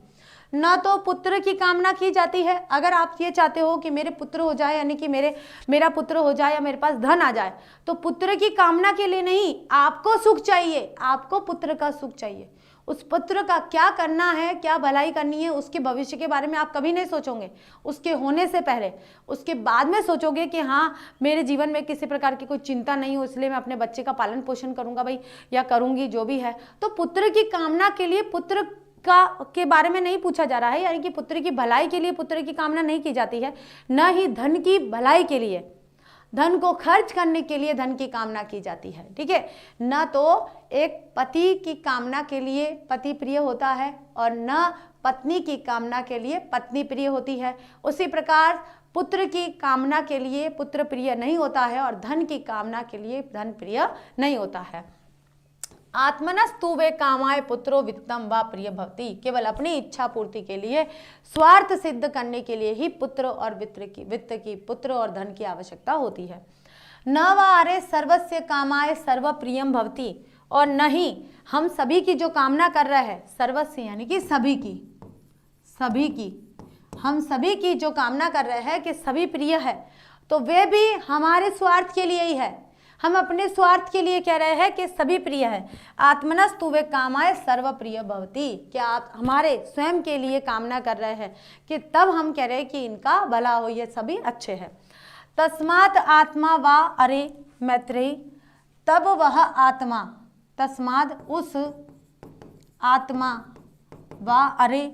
न तो पुत्र की कामना की जाती है। अगर आप ये चाहते हो कि मेरे पुत्र हो जाए, यानी कि मेरा पुत्र हो जाए या मेरे पास धन आ जाए, तो पुत्र की कामना के लिए नहीं, आपको सुख चाहिए, आपको पुत्र का सुख चाहिए। उस पुत्र का क्या करना है, क्या भलाई करनी है, उसके भविष्य के बारे में आप कभी नहीं सोचोगे, उसके होने से पहले। उसके बाद में सोचोगे कि हाँ मेरे जीवन में किसी प्रकार की कोई चिंता नहीं हो, इसलिए मैं अपने बच्चे का पालन पोषण करूंगा भाई, या करूंगी, जो भी है। तो पुत्र की कामना के लिए पुत्र के बारे में नहीं पूछा जा रहा है, यानी कि पुत्र की भलाई के लिए पुत्र की कामना नहीं की जाती है, न ही धन की भलाई के लिए, धन को खर्च करने के लिए धन की कामना की जाती है, ठीक है। न तो एक पति की कामना के लिए पति प्रिय होता है और न पत्नी की कामना के लिए पत्नी प्रिय होती है। उसी प्रकार पुत्र की कामना के लिए पुत्र प्रिय नहीं होता है और धन की कामना के लिए धन प्रिय नहीं होता है। आत्मनस्तु वे कामाय पुत्रो वित्तम व प्रिय भवति। केवल अपनी इच्छा पूर्ति के लिए, स्वार्थ सिद्ध करने के लिए ही पुत्र और वित्त की पुत्र और धन की आवश्यकता होती है। न व अरे सर्वस्य कामाय सर्व प्रियम भवति, और नहीं हम सभी की जो कामना कर रहे हैं, सर्वस्य यानी कि सभी की हम सभी की जो कामना कर रहे हैं कि सभी प्रिय है, तो वे भी हमारे स्वार्थ के लिए ही है। हम अपने स्वार्थ के लिए कह रहे हैं कि सभी प्रिय है। आत्मनस्तु वे कामाय सर्व प्रिय भवति, क्या आप हमारे स्वयं के लिए कामना कर रहे हैं कि तब हम कह रहे हैं कि इनका भला हो, ये सभी अच्छे हैं। तस्मात् आत्मा वा अरे मैत्रेयी, तब वह आत्मा, तस्माद उस आत्मा वा अरे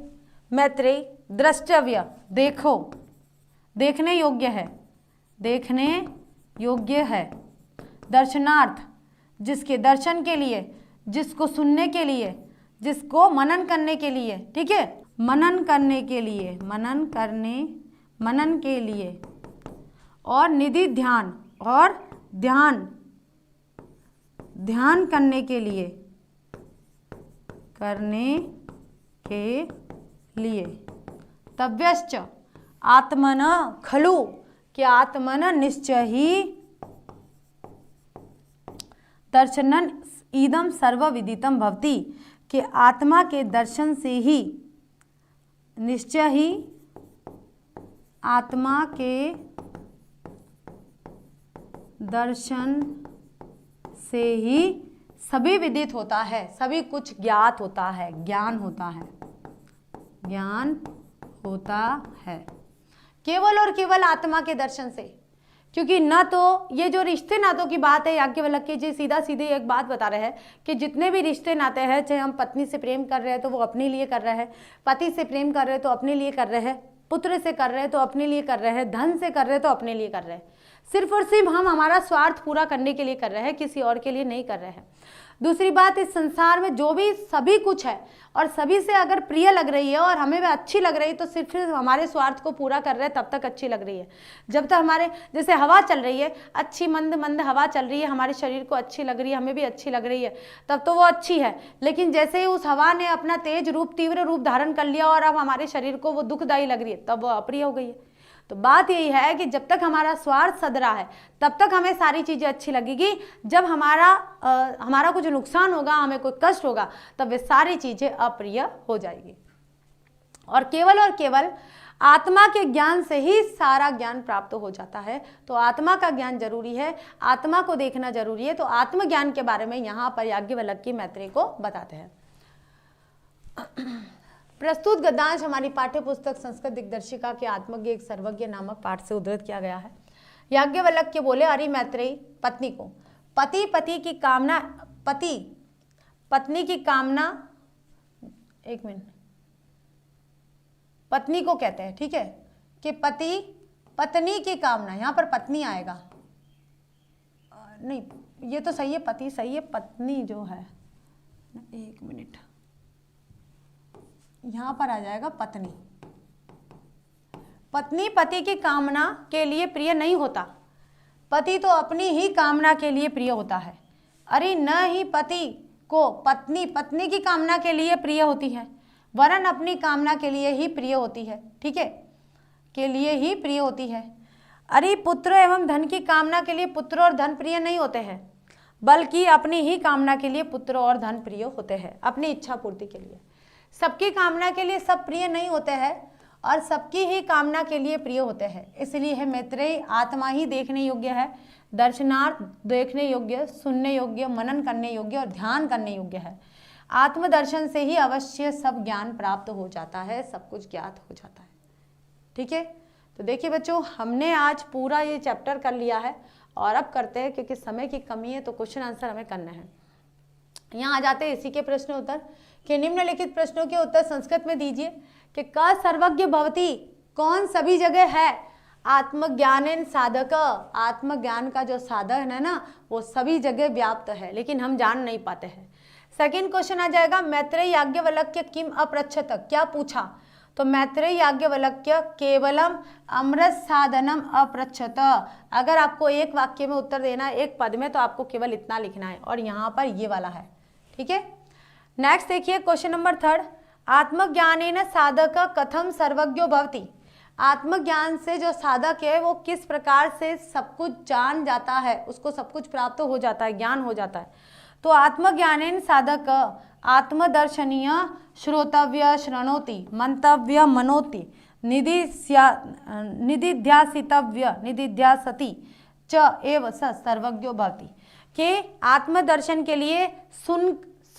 मैत्रेयी, द्रष्टव्य देखो, देखने योग्य है, देखने योग्य है, दर्शनार्थ जिसके दर्शन के लिए, जिसको सुनने के लिए, जिसको मनन करने के लिए, ठीक है, मनन करने के लिए, मनन के लिए, और निधि ध्यान, और ध्यान करने के लिए, तव्यश्च आत्मन खलु, कि आत्मन निश्चय ही दर्शनन इदम सर्व विदितम भवति, कि आत्मा के दर्शन से ही, निश्चय ही आत्मा के दर्शन से ही सभी विदित होता है, सभी कुछ ज्ञात होता है, ज्ञान होता है, केवल और केवल आत्मा के दर्शन से। क्योंकि न तो ये जो रिश्ते नातों की बात है, याज्ञवल्क्य जी सीधा सीधे एक बात बता रहे हैं कि जितने भी रिश्ते नाते हैं, चाहे हम पत्नी से प्रेम कर रहे हैं तो वो अपने लिए कर रहे हैं, पति से प्रेम कर रहे हैं तो अपने लिए कर रहे हैं, पुत्र से कर रहे हैं तो अपने लिए कर रहे हैं, धन से कर रहे हैं तो अपने लिए कर रहे हैं। सिर्फ और सिर्फ हम हमारा स्वार्थ पूरा करने के लिए कर रहे हैं, किसी और के लिए नहीं कर रहे हैं। दूसरी बात, इस संसार में जो भी सभी कुछ है और सभी से अगर प्रिय लग रही है और हमें वह अच्छी लग रही है, तो सिर्फ हमारे स्वार्थ को पूरा कर रहे हैं तब तक अच्छी लग रही है। जब तक हमारे, जैसे हवा चल रही है, अच्छी मंद हवा चल रही है, हमारे शरीर को अच्छी लग रही है, हमें भी अच्छी लग रही है, तब तो वो अच्छी है। लेकिन जैसे ही उस हवा ने अपना तेज रूप, तीव्र रूप धारण कर लिया और अब हमारे शरीर को वो दुखदायी लग रही है, तब वो अप्रिय हो गई है। तो बात यही है कि जब तक हमारा स्वार्थ सद रहा है तब तक हमें सारी चीज़ें अच्छी लगेगी। जब हमारा कुछ नुकसान होगा, हमें कोई कष्ट होगा, तब वे सारी चीज़ें अप्रिय हो जाएगी। और केवल आत्मा के ज्ञान से ही सारा ज्ञान प्राप्त हो जाता है। तो आत्मा का ज्ञान जरूरी है, आत्मा को देखना जरूरी है। तो आत्मज्ञान के बारे में यहाँ पर याज्ञवल्क्य मैत्रेयी को बताते हैं। प्रस्तुत गद्यांश हमारी पाठ्य पुस्तक संस्कृत दिग्दर्शिका के आत्मज्ञ एक सर्वज्ञ नामक पाठ से उद्धृत किया गया है। याज्ञवल्क्य बोले, अरे मैत्रेयी, पत्नी को पति पत्नी की कामना, एक मिनट, पत्नी को कहते हैं, ठीक है, कि पत्नी की कामना, यहाँ पर पत्नी आएगा, नहीं ये तो सही है, पति सही है, पत्नी जो है, एक मिनट, यहाँ पर आ जाएगा पत्नी। पत्नी पति की कामना के लिए प्रिय नहीं होता, पति तो अपनी ही कामना के लिए प्रिय होता है। अरे न ही पति को पत्नी की कामना के लिए प्रिय होती है, वरन अपनी कामना के लिए ही प्रिय होती है, ठीक है, के लिए ही प्रिय होती है। अरे पुत्र एवं धन की कामना के लिए पुत्र और धन प्रिय नहीं होते हैं, बल्कि अपनी ही कामना के लिए पुत्र और धन प्रिय होते हैं, अपनी इच्छा पूर्ति के लिए। सबकी कामना के लिए सब प्रिय नहीं होते हैं और सबकी ही कामना के लिए प्रिय होते हैं। इसलिए है मैत्रेयी आत्मा ही देखने योग्य है, दर्शनार्थ देखने योग्य, सुनने योग्य, मनन करने योग्य और ध्यान करने योग्य है। आत्मदर्शन से ही अवश्य सब ज्ञान प्राप्त हो जाता है, सब कुछ ज्ञात हो जाता है। ठीक है, तो देखिए बच्चों, हमने आज पूरा ये चैप्टर कर लिया है और अब करते हैं, क्योंकि समय की कमी है तो क्वेश्चन आंसर हमें करना है। यहाँ आ जाते हैं इसी के प्रश्न उत्तर कि निम्नलिखित प्रश्नों के उत्तर संस्कृत में दीजिए कि क सर्वज्ञ भवति कौन सभी जगह है, आत्मज्ञानेन साधक, आत्मज्ञान का जो साधन है ना वो सभी जगह व्याप्त है लेकिन हम जान नहीं पाते हैं। सेकंड क्वेश्चन आ जाएगा मैत्रेयी याज्ञवल्क्य किम अपृच्छत, क्या पूछा, तो मैत्रेयी याज्ञवल्क्य केवलम अमृत साधनम अपृच्छत। अगर आपको एक वाक्य में उत्तर देना है, एक पद में, तो आपको केवल इतना लिखना है और यहाँ पर ये वाला है। ठीक है, नेक्स्ट देखिए क्वेश्चन नंबर थर्ड, आत्मज्ञानेन साधक कथम सर्वज्ञो भवति, आत्मज्ञान से जो साधक है वो किस प्रकार से सब कुछ जान जाता है, उसको सब कुछ प्राप्त हो जाता है, ज्ञान हो जाता है। तो आत्मज्ञानेन साधक आत्मदर्शनीय श्रोतव्य श्रृणोति, मंतव्य मनोति, निदिध्यासितव्य निदिध्यासति च एव स सर्वज्ञो भवति, कि आत्मदर्शन के लिए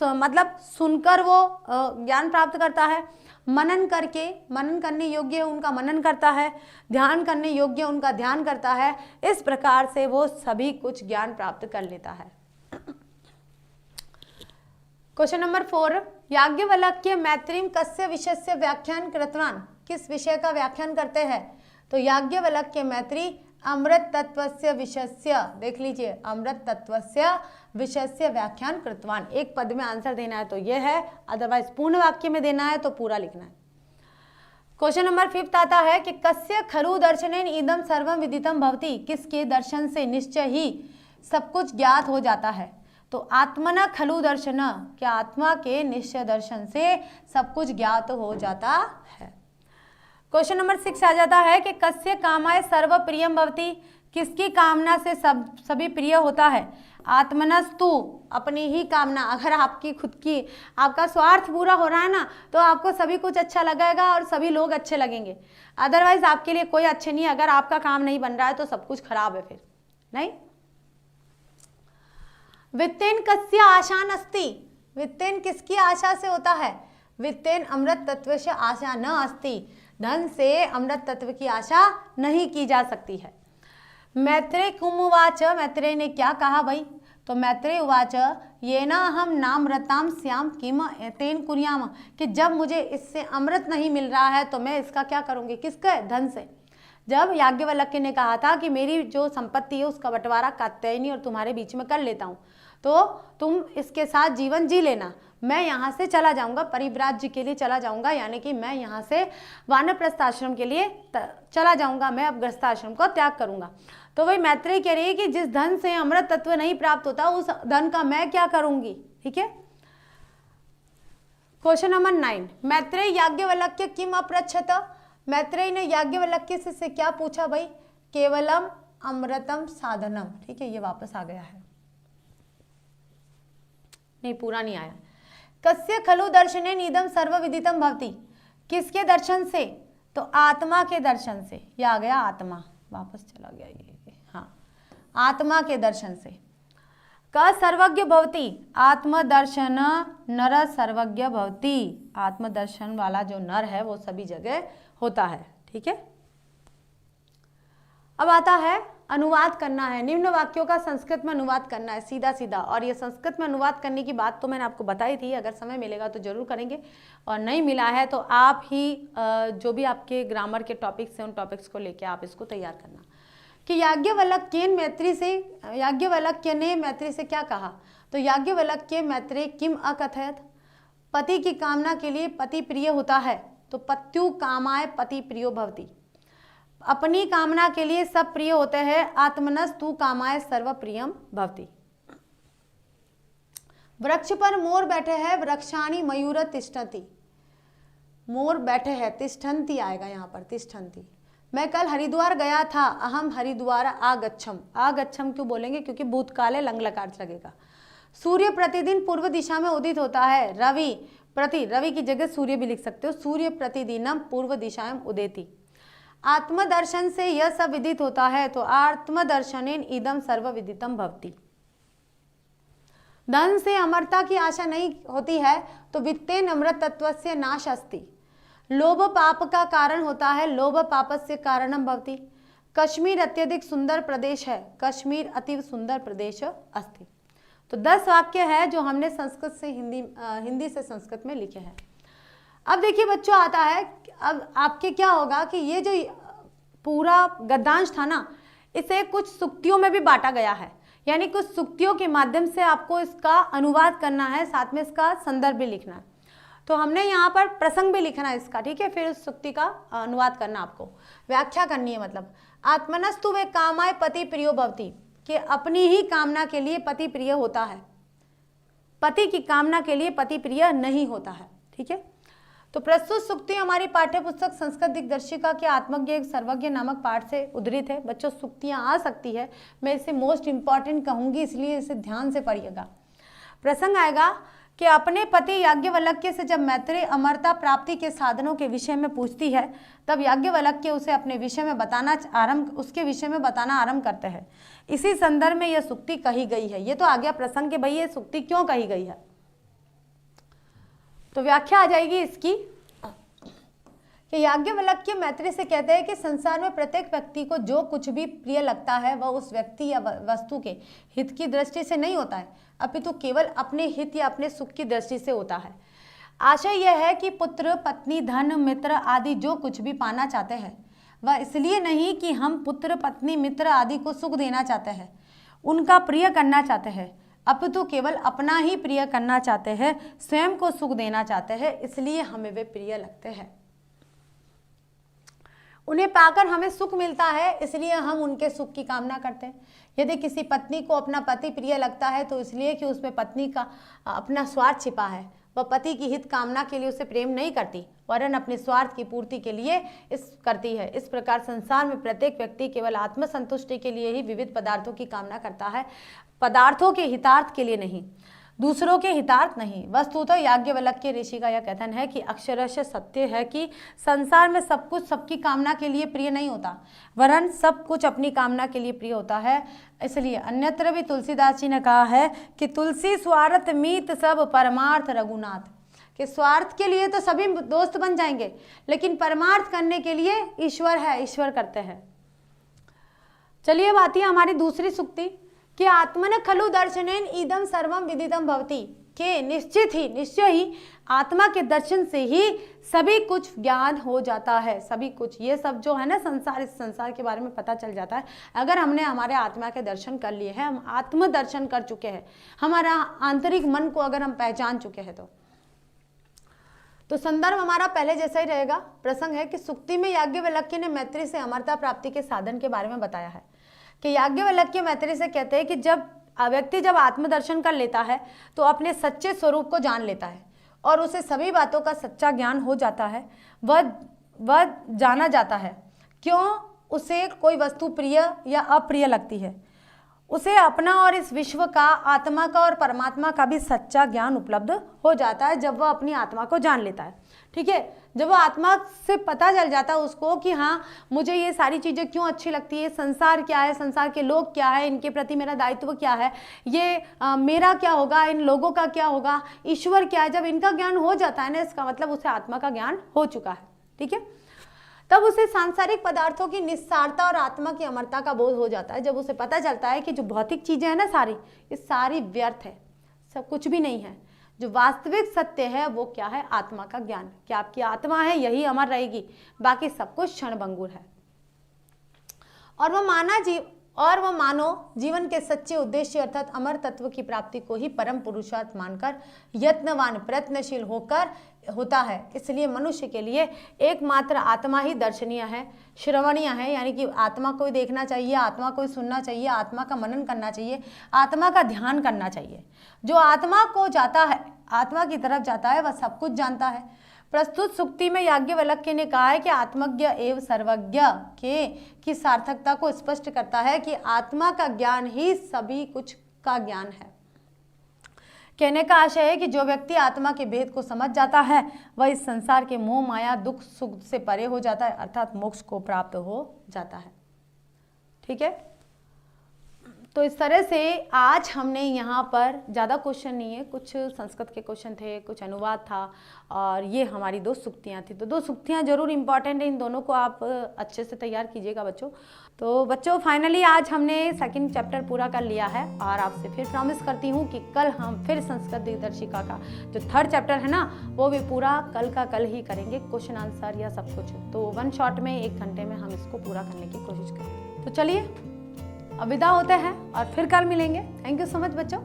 मतलब सुनकर वो ज्ञान प्राप्त करता है, मनन करके, मनन करने योग्य उनका मनन करता है, ध्यान करने योग्य उनका ध्यान करता है, इस प्रकार से वो सभी कुछ ज्ञान प्राप्त कर लेता है। क्वेश्चन नंबर 4, याज्ञवल्क्य मैत्रीम कस्य विषयस्य व्याख्यान कृतवान, किस विषय का व्याख्यान करते हैं, तो याज्ञवल्क्य मैत्री अमृत तत्वस्य विषयस्य, देख लीजिए, अमृत तत्वस्य विषयस्य व्याख्यान कृतवान। एक पद में आंसर देना है तो ये है, अदरवाइज पूर्ण वाक्य में देना है तो पूरा लिखना है। क्वेश्चन नंबर 5 आता है कि कस्य खलु दर्शनेन इदम सर्वम विदितम भवति, किसके दर्शन से निश्चय ही सब कुछ ज्ञात हो जाता है, तो आत्मना खलु दर्शन, क्या आत्मा के निश्चय दर्शन से सब कुछ ज्ञात हो जाता है। क्वेश्चन नंबर 6 आ जाता है कि कस्य कामाय सर्व प्रियम भवति, किसकी कामना से सभी प्रिय होता है, आत्मनस्तु, अपनी ही कामना, अगर आपकी खुद की, आपका स्वार्थ पूरा हो रहा है ना तो आपको सभी कुछ अच्छा लगेगा और सभी लोग अच्छे लगेंगे, अदरवाइज आपके लिए कोई अच्छे नहीं। अगर आपका काम नहीं बन रहा है तो सब कुछ खराब है, फिर नहीं। वित्तेन कस्य आशा नस्ति, वित्तेन किसकी आशा से होता है, वित्तेन अमृत तत्व से आशा न अस्ति, धन से अमृत तत्व की आशा नहीं की जा सकती है। मैत्रेय कुमुवाच, मैत्रेय ने क्या कहा भाई, तो मैत्रेय उवाच ये ना हम नामृताम श्याम किम तेन कुर्याम, कि जब मुझे इससे अमृत नहीं मिल रहा है तो मैं इसका क्या करूँगी, किसके, धन से। जब याज्ञवल्क्य ने कहा था कि मेरी जो संपत्ति है उसका बंटवारा कात्यायनी और तुम्हारे बीच में कर लेता हूँ, तो तुम इसके साथ जीवन जी लेना, मैं यहाँ से चला जाऊँगा, परिव्राज्य के लिए चला जाऊँगा, यानी कि मैं यहाँ से वानप्रस्थ आश्रम के लिए चला जाऊँगा, मैं अब गृहस्थाश्रम को त्याग करूँगा। तो वही मैत्रेय कह रही है कि जिस धन से अमृत तत्व नहीं प्राप्त होता उस धन का मैं क्या करूँगी। ठीक है, क्वेश्चन नंबर 9, मैत्रेय याज्ञवल्क्य किम अपृच्छत, मैत्रेय ने याज्ञवल्क्य से क्या पूछा भाई, केवलम अमृतम साधनम। ठीक है, ये वापस आ गया है, नहीं पूरा नहीं आया। कस्य खलु दर्शने निदम सर्व विदितम भवति, किसके दर्शन से, तो आत्मा के दर्शन से, ये आ गया आत्मा, वापस चला गया ये, हाँ, आत्मा के दर्शन से। क सर्वज्ञ भवति, आत्मदर्शन नर सर्वज्ञ भवति, आत्मदर्शन वाला जो नर है वो सभी जगह होता है। ठीक है, अब आता है अनुवाद करना है, निम्न वाक्यों का संस्कृत में अनुवाद करना है सीधा सीधा। और ये संस्कृत में अनुवाद करने की बात तो मैंने आपको बताई थी, अगर समय मिलेगा तो जरूर करेंगे, और नहीं मिला है तो आप ही जो भी आपके ग्रामर के टॉपिक्स हैं उन टॉपिक्स को लेके आप इसको तैयार करना। कि याज्ञवल्क्य मैत्री से, याज्ञवल्क्य ने मैत्री से क्या कहा, तो याज्ञवल्क्य मैत्रेय किम अकथयत, पति की कामना के लिए पति प्रिय होता है, तो पत्यु कामाय पति प्रियो भवति, अपनी कामना के लिए सब प्रिय होते हैं, आत्मनस्तु कामाय सर्व प्रियम भवति। वृक्ष पर मोर बैठे हैं, वृक्षाणी मयूर तिष्ठन्ति, मोर बैठे हैं, तिष्ठन्ति आएगा यहाँ पर, तिष्ठन्ति। मैं कल हरिद्वार गया था, अहम हरिद्वार आगच्छम, आगच्छम क्यों बोलेंगे, क्योंकि भूतकाल है, लंग लकार लगेगा। सूर्य प्रतिदिन पूर्व दिशा में उदित होता है, रवि प्रति, रवि की जगह सूर्य भी लिख सकते हो, सूर्य प्रतिदिनम पूर्व दिशाएं उदेति। आत्मदर्शन से यह सब विदित होता है, तो आत्मदर्शनेन इदम सर्व विदितम भवति। धन से अमरता की आशा नहीं होती है, तो वित्तेन अमृतत्वस्य नाश अस्ति। लोभ पाप का कारण होता है, लोभ पापस्य कारणम भवति। कश्मीर अत्यधिक सुंदर प्रदेश है, कश्मीर अति सुंदर प्रदेश अस्ति। तो 10 वाक्य है जो हमने संस्कृत से हिंदी से संस्कृत में लिखे हैं। अब देखिए बच्चों, आता है अब आपके क्या होगा कि ये जो पूरा गद्यांश था ना, इसे कुछ सुक्तियों में भी बांटा गया है, यानी कुछ सुक्तियों के माध्यम से आपको इसका अनुवाद करना है, साथ में इसका संदर्भ भी लिखना है। तो हमने यहाँ पर प्रसंग भी लिखना है इसका, ठीक है, फिर उस सुक्ति का अनुवाद करना, आपको व्याख्या करनी है। मतलब आत्मनस्तु वे कामाय पति प्रियो भवति, कि अपनी ही कामना के लिए पति प्रिय होता है, पति की कामना के लिए पति प्रिय नहीं होता है, ठीक है। तो प्रस्तुत सुक्ति हमारी पाठ्य पुस्तक संस्कृत दिग्दर्शिका के आत्मज्ञ एक सर्वज्ञ नामक पाठ से उद्धृत है। बच्चों सुक्तियां आ सकती है, मैं इसे मोस्ट इंपॉर्टेंट कहूंगी, इसलिए इसे ध्यान से पढ़िएगा। प्रसंग आएगा कि अपने पति याज्ञवल्क्य से जब मैत्रेय अमरता प्राप्ति के साधनों के विषय में पूछती है, तब याज्ञवल्क्य उसे अपने विषय में उसके विषय में बताना आरंभ करते हैं। इसी संदर्भ में यह सुक्ति कही गई है। ये तो आ गया प्रसंग के भाई ये सुक्ति क्यों कही गई है। तो व्याख्या आ जाएगी इसकी कि याज्ञवल्क्य मैत्रेय से कहते हैं कि संसार में प्रत्येक व्यक्ति को जो कुछ भी प्रिय लगता है वह उस व्यक्ति या वस्तु के हित की दृष्टि से नहीं होता है, अपितु केवल अपने हित या अपने सुख की दृष्टि से होता है। आशय यह है कि पुत्र, पत्नी, धन, मित्र आदि जो कुछ भी पाना चाहते हैं वह इसलिए नहीं कि हम पुत्र, पत्नी, मित्र आदि को सुख देना चाहते हैं, उनका प्रिय करना चाहते हैं, अपितु केवल अपना ही प्रिय करना चाहते हैं, स्वयं को सुख देना चाहते हैं, इसलिए हमें वे प्रिय लगते हैं। उन्हें पाकर हमें सुख मिलता है, इसलिए हम उनके सुख की कामना करते हैं। यदि किसी पत्नी को अपना पति प्रिय लगता है तो इसलिए कि उसमें पत्नी का अपना स्वार्थ छिपा है, वह पति की हित कामना के लिए उसे प्रेम नहीं करती, वरन अपने स्वार्थ की पूर्ति के लिए करती है। इस प्रकार संसार में प्रत्येक व्यक्ति केवल आत्मसंतुष्टि के लिए ही विविध पदार्थों की कामना करता है, पदार्थों के हितार्थ के लिए नहीं, दूसरों के हितार्थ नहीं। वस्तुतः याज्ञवल्क्य ऋषि का यह कथन है कि अक्षरशः सत्य है कि संसार में सब कुछ सबकी कामना के लिए प्रिय नहीं होता, वरन सब कुछ अपनी कामना के लिए प्रिय होता है। इसलिए अन्यत्र भी तुलसीदास जी ने कहा है कि तुलसी स्वार्थ मीत सब परमार्थ रघुनाथ, कि स्वार्थ के लिए तो सभी दोस्त बन जाएंगे, लेकिन परमार्थ करने के लिए ईश्वर है, ईश्वर करते हैं। चलिए अब आती है हमारी दूसरी सुक्ति कि आत्मन खलु दर्शनेन इदम सर्वम विदितम भवति, के निश्चय ही आत्मा के दर्शन से ही सभी कुछ ज्ञान हो जाता है। सभी कुछ, ये सब जो है ना संसार, इस संसार के बारे में पता चल जाता है अगर हमने हमारे आत्मा के दर्शन कर लिए हैं, हम आत्म दर्शन कर चुके हैं, हमारा आंतरिक मन को अगर हम पहचान चुके हैं। तो संदर्भ हमारा पहले जैसा ही रहेगा। प्रसंग है कि सुक्ति में याज्ञवल्क्य ने मैत्रेय से अमरता प्राप्ति के साधन के बारे में बताया है कि याज्ञवल्क्य मैत्रेय से कहते हैं कि जब व्यक्ति जब आत्मदर्शन कर लेता है तो अपने सच्चे स्वरूप को जान लेता है और उसे सभी बातों का सच्चा ज्ञान हो जाता है। वह जाना जाता है क्यों उसे कोई वस्तु प्रिय या अप्रिय लगती है, उसे अपना और इस विश्व का, आत्मा का और परमात्मा का भी सच्चा ज्ञान उपलब्ध हो जाता है जब वह अपनी आत्मा को जान लेता है। ठीक है, जब वो आत्मा से पता चल जाता है उसको कि हाँ मुझे ये सारी चीज़ें क्यों अच्छी लगती है, संसार क्या है, संसार के लोग क्या है, इनके प्रति मेरा दायित्व क्या है, ये मेरा क्या होगा, इन लोगों का क्या होगा, ईश्वर क्या है, जब इनका ज्ञान हो जाता है ना, इसका मतलब उसे आत्मा का ज्ञान हो चुका है। ठीक है, तब उसे सांसारिक पदार्थों की निस्सारता और आत्मा की अमरता का बोध हो जाता है। जब उसे पता चलता है कि जो भौतिक चीज़ें हैं ना सारी, ये सारी व्यर्थ है, सब कुछ भी नहीं है, जो वास्तविक सत्य है वो क्या है, आत्मा का ज्ञान, कि आपकी आत्मा है यही अमर रहेगी, बाकी सब कुछ क्षणभंगुर है। और वह मानो जीवन के सच्चे उद्देश्य अर्थात अमर तत्व की प्राप्ति को ही परम पुरुषार्थ मानकर यत्नवान प्रयत्नशील होता है। इसलिए मनुष्य के लिए एकमात्र आत्मा ही दर्शनीय है, श्रवणीय है, यानी कि आत्मा को ही देखना चाहिए, आत्मा को ही सुनना चाहिए, आत्मा का मनन करना चाहिए, आत्मा का ध्यान करना चाहिए। जो आत्मा को जाता है, आत्मा की तरफ जाता है, वह सब कुछ जानता है। प्रस्तुत सुक्ति में याज्ञवल्क्य ने कहा है कि आत्मज्ञ एवं सर्वज्ञ की सार्थकता को स्पष्ट करता है कि आत्मा का ज्ञान ही सभी कुछ का ज्ञान है, कहने का आशय है कि जो व्यक्ति आत्मा के भेद को समझ जाता है वह इस संसार के मोह माया दुख सुख से परे हो जाता है, अर्थात मोक्ष को प्राप्त हो जाता है। ठीक है, तो इस तरह से आज हमने यहाँ पर ज़्यादा क्वेश्चन नहीं है, कुछ संस्कृत के क्वेश्चन थे, कुछ अनुवाद था, और ये हमारी 2 सूक्तियाँ थी। तो 2 सूक्तियाँ जरूर इंपॉर्टेंट है, इन दोनों को आप अच्छे से तैयार कीजिएगा बच्चों। तो बच्चों फाइनली आज हमने 2nd चैप्टर पूरा कर लिया है, और आपसे फिर प्रॉमिस करती हूँ कि कल हम फिर संस्कृत दिग्दर्शिका का जो 3rd चैप्टर है ना, वो भी पूरा कल का कल ही करेंगे, क्वेश्चन आंसर या सब कुछ। तो 1 शॉट में 1 घंटे में हम इसको पूरा करने की कोशिश करेंगे। तो चलिए अब विदा होते हैं और फिर कल मिलेंगे। थैंक यू सो मच बच्चों।